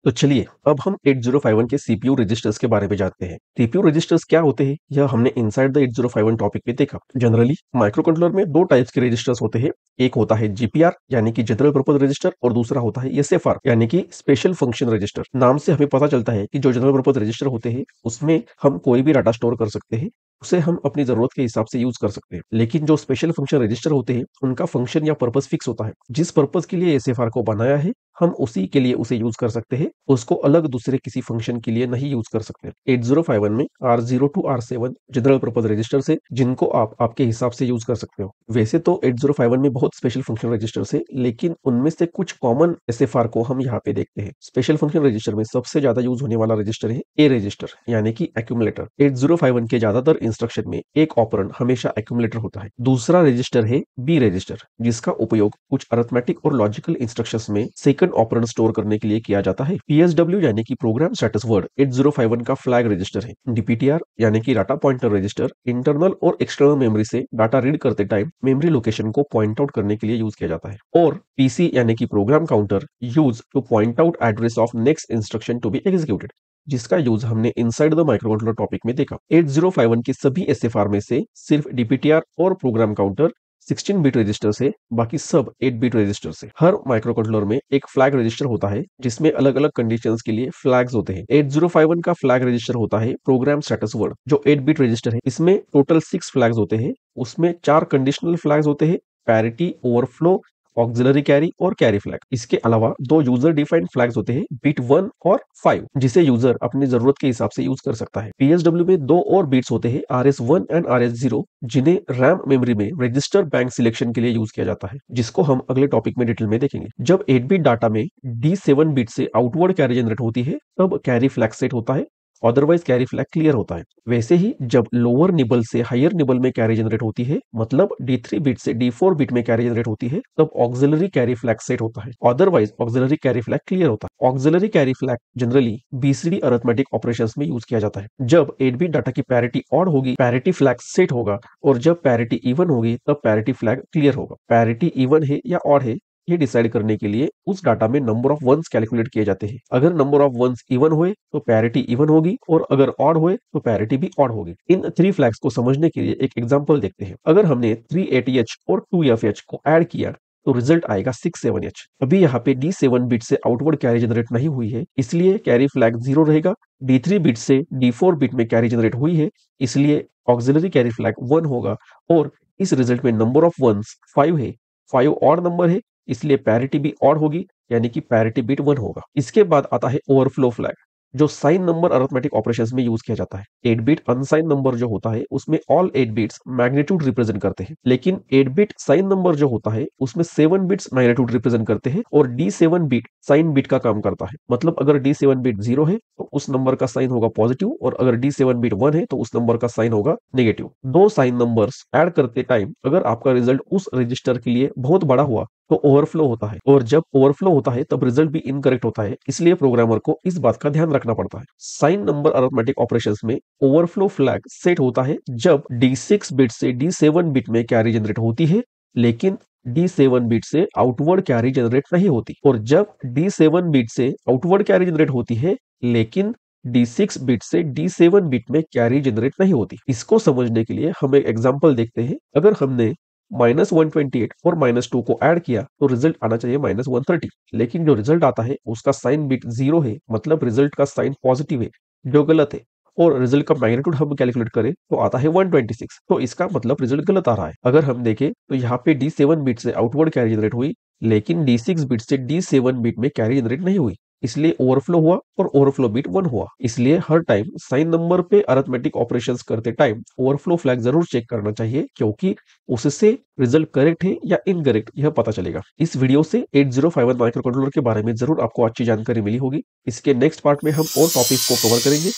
तो चलिए अब हम 8051 के सीपीयू रजिस्टर्स के बारे में जानते हैं। सीपीयू रजिस्टर्स क्या होते हैं यह हमने इनसाइड द 8051 टॉपिक में देखा। जनरली माइक्रो कंट्रोलर में दो टाइप्स के रजिस्टर्स होते हैं। एक होता है जीपीआर यानी कि जनरल पर्पज रजिस्टर और दूसरा होता है एसएफआर यानी कि स्पेशल फंक्शन रजिस्टर। नाम से हमें पता चलता है कि जो जनरल पर्पज रजिस्टर होते हैं उसमें हम कोई भी डाटा स्टोर कर सकते हैं, उसे हम अपनी जरूरत के हिसाब से यूज कर सकते हैं। लेकिन जो स्पेशल फंक्शन रजिस्टर होते हैं उनका फंक्शन या पर्पस फिक्स होता है। जिस पर्पस के लिए एसएफआर को बनाया है हम उसी के लिए उसे यूज कर सकते हैं, उसको अलग दूसरे किसी फंक्शन के लिए नहीं यूज कर सकते। 8051 में R0 to R7 general purpose registers है जिनको आप आपके हिसाब से यूज कर सकते हो। वैसे तो 8051 में बहुत स्पेशल फंक्शन रजिस्टर्स है, लेकिन उनमें से कुछ कॉमन एसएफआर को हम यहाँ पे देखते हैं। स्पेशल फंक्शन रजिस्टर में सबसे ज्यादा यूज होने वाला रजिस्टर है ए रजिस्टर यानी कि एक्यूमुलेटर। 8051 के ज्यादातर इंस्ट्रक्शन में एक ऑपरेंड हमेशा एक्यूमुलेटर होता है। दूसरा रजिस्टर है बी रजिस्टर जिसका उपयोग कुछ अरिथमेटिक और लॉजिकल इंस्ट्रक्शंस में सेकंड ऑपरेंड स्टोर करने के लिए किया जाता है। पीएसडब्ल्यू यानी कि प्रोग्राम स्टेटस वर्ड 8051 का फ्लैग रजिस्टर है। डीपीटीआर यानी कि डाटा पॉइंटर रजिस्टर इंटरनल और एक्सटर्नल मेमोरी से डाटा रीड करते टाइम मेमोरी लोकेशन को पॉइंट आउट करने के लिए यूज किया जाता है। और पीसी यानी कि program counter use to point out address of next instruction to be executed, जिसका यूज हमने inside the micro controller topic में देखा। 8051 की सभी एसएफआर में से सिर्फ डीपीटीआर और प्रोग्राम काउंटर 16 बिट रजिस्टर से, बाकी सब 8 बिट रजिस्टर से। हर माइक्रो कंट्रोलर में एक फ्लैग रजिस्टर होता है जिसमें अलग अलग कंडीशंस के लिए फ्लैग्स होते हैं। 8051 का फ्लैग रजिस्टर होता है प्रोग्राम स्टेटस वर्ड जो 8 बिट रजिस्टर है। इसमें टोटल 6 फ्लैग्स होते हैं। उसमें 4 कंडीशनल फ्लैग्स होते हैं, पैरिटी, ओवरफ्लो, ऑक्सिलरी कैरी और कैरी फ्लैग। इसके अलावा दो यूजर डिफाइंड फ्लैग्स होते हैं, बिट 1 और 5, जिसे यूजर अपनी जरूरत के हिसाब से यूज कर सकता है। पीएसडब्ल्यू में दो और बिट्स होते हैं, RS1 एंड RS0, जिन्हें रैम मेमोरी में रजिस्टर बैंक सिलेक्शन के लिए यूज किया जाता है, जिसको हम अगले टॉपिक में डिटेल में देखेंगे। जब 8 बिट डाटा में D7 बिट से आउटवर्ड कैरी जनरेट होती है तब कैरी फ्लैग सेट होता है, अदरवाइज कैरी फ्लैग क्लियर होता है। वैसे ही जब लोअर निबल से हायर निबल में कैरी जनरेट होती है, मतलब D3 बिट से D4 बिट में कैरी जनरेट होती है, तब ऑक्सिलरी कैरी फ्लैग सेट होता है, otherwise auxiliary carry flag clear होता है। Auxiliary carry flag generally BCD arithmetic operations में यूज किया जाता है। जब 8 बिट डाटा की पैरिटी ऑड होगी पैरिटी फ्लैग सेट होगा, और जब पैरिटी इवन होगी तब पैरिटी फ्लैग क्लियर होगा। पैरिटी इवन है या ऑड है ये डिसाइड करने के लिए उस डाटा में नंबर ऑफ वंस कैलकुलेट किए जाते हैं। अगर नंबर ऑफ वंस इवन हुए तो पैरिटी इवन होगी, और अगर ऑड हुए तो पैरिटी भी ऑड होगी। इन 3 फ्लैग्स को समझने के लिए एक एग्जांपल देखते हैं। अगर हमने 380H और 2FH को ऐड किया तो रिजल्ट आएगा 67H। अभी यहाँ पे D7 बिट से आउटवर्ड कैरी जनरेट नहीं हुई है, इसलिए कैरी फ्लैग 0 रहेगा। D3 बिट से D4 बिट में कैरी जनरेट हुई है, इसलिए ऑक्सिलरी कैरी फ्लैग 1 होगा। और इस रिजल्ट में नंबर ऑफ वंस 5 है, 5 ऑड नंबर है, इसलिए पैरिटी भी ऑड होगी, यानी कि पैरिटी बिट 1 होगा। इसके बाद आता है ओवरफ्लो फ्लैग, जो साइन नंबर अरिथमेटिक ऑपरेशंस में यूज किया जाता है। 8 बिट अनसाइन नंबर जो होता है उसमें ऑल 8 बिट्स मैग्नीट्यूड रिप्रेजेंट करते हैं, लेकिन 8 बिट साइन नंबर जो होता है उसमें 7 बिट्स मैग्नीट्यूड रिप्रेजेंट करते हैं, और D7 बिट साइन बिट का काम करता है। मतलब अगर D7 बिट 0 है तो उस नंबर का साइन होगा पॉजिटिव, और अगर D7 बिट 1 है तो उस नंबर का साइन होगा नेगेटिव। दो साइन नंबर्स ऐड करते टाइम अगर आपका रिजल्ट उस रजिस्टर के लिए बहुत बड़ा हुआ तो ओवरफ्लो होता है, और जब ओवरफ्लो होता है तब रिजल्ट भी इनकरेक्ट होता है, इसलिए प्रोग्रामर को इस बात का ध्यान रखना पड़ता है। साइन नंबर अरिथमेटिक ऑपरेशंस में ओवरफ्लो फ्लैग सेट होता है जब D6 बिट से D7 बिट में कैरी जनरेट होती है, लेकिन D7 बिट से आउटवर्ड कैरी जनरेट नहीं होती, और जब D7 बिट से आउटवर्ड कैरी जनरेट होती है लेकिन D6 बिट से D7 बिट में कैरी जनरेट नहीं होती। इसको समझने के लिए हम एक एग्जांपल देखते हैं। अगर हमने -128 और -2 को ऐड किया तो रिजल्ट आना चाहिए -130, लेकिन जो रिजल्ट आता है उसका साइन बिट 0 है, मतलब रिजल्ट का साइन पॉजिटिव है, जो गलत है। और रिजल्ट का मैग्नीट्यूड हम कैलकुलेट करें तो आता है 126, तो इसका मतलब रिजल्ट गलत आ रहा है। अगर हम देखें तो यहाँ पे D7 बिट से आउटवर्ड कैरी जनरेट हुई, लेकिन D6 बिट से D7 बिट में कैरी जनरेट नहीं हुई, इसलिए ओवरफ्लो हुआ और ओवरफ्लो बिट 1 हुआ। इसलिए हर टाइम साइन नंबर पे अरिथमेटिक ऑपरेशंस करते टाइम ओवरफ्लो फ्लैग जरूर चेक करना चाहिए, क्योंकि उससे रिजल्ट करेक्ट है या इनकरेक्ट यह पता चलेगा। इस वीडियो से 8051 माइक्रो कंट्रोलर के बारे में जरूर आपको अच्छी जानकारी मिली होगी। इसके नेक्स्ट पार्ट में हम और टॉपिक्स को कवर करेंगे।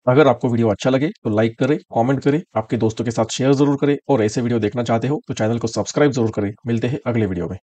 अगर आपको वीडियो अच्छा लगे तो लाइक करें, कमेंट करें, आपके दोस्तों के साथ शेयर जरूर करें, और ऐसे वीडियो देखना चाहते हो तो चैनल को सब्सक्राइब जरूर करें। मिलते हैं अगले वीडियो में।